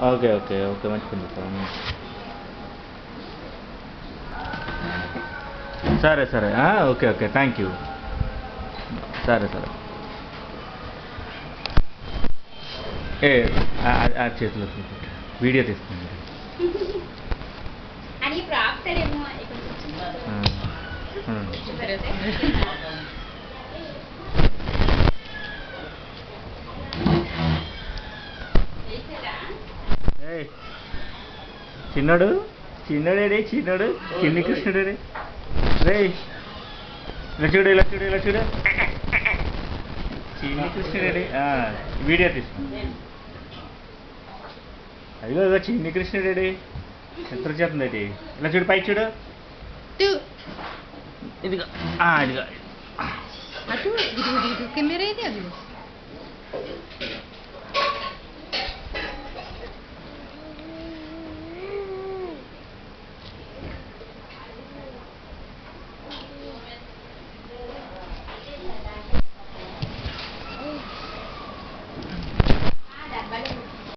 Okay okay okay మంచి పని చెప్పాను. సరే సరే ఓకే ఓకే థ్యాంక్ యూ. సరే సరే ఆ చేతిలో వీడియో తీసుకుంది. అని ఇప్పుడు ఆపుతాడేమో ఇక్కడ చిన్నడు చిన్నడేడే చిన్నడు చిన్ని కృష్ణుడే రే ఇలా చూడు ఇలా చూడు ఇలా చూడు చిన్ని కృష్ణుడే వీడియో తీసుకుంది. అదిగో ఇదిగో చిన్ని కృష్ణుడే ఎంత చేస్తుంది. ఇలా చూడు పైకి చూడు ఇదిగో ఇదిగో అటు కెమెరా ఇది అది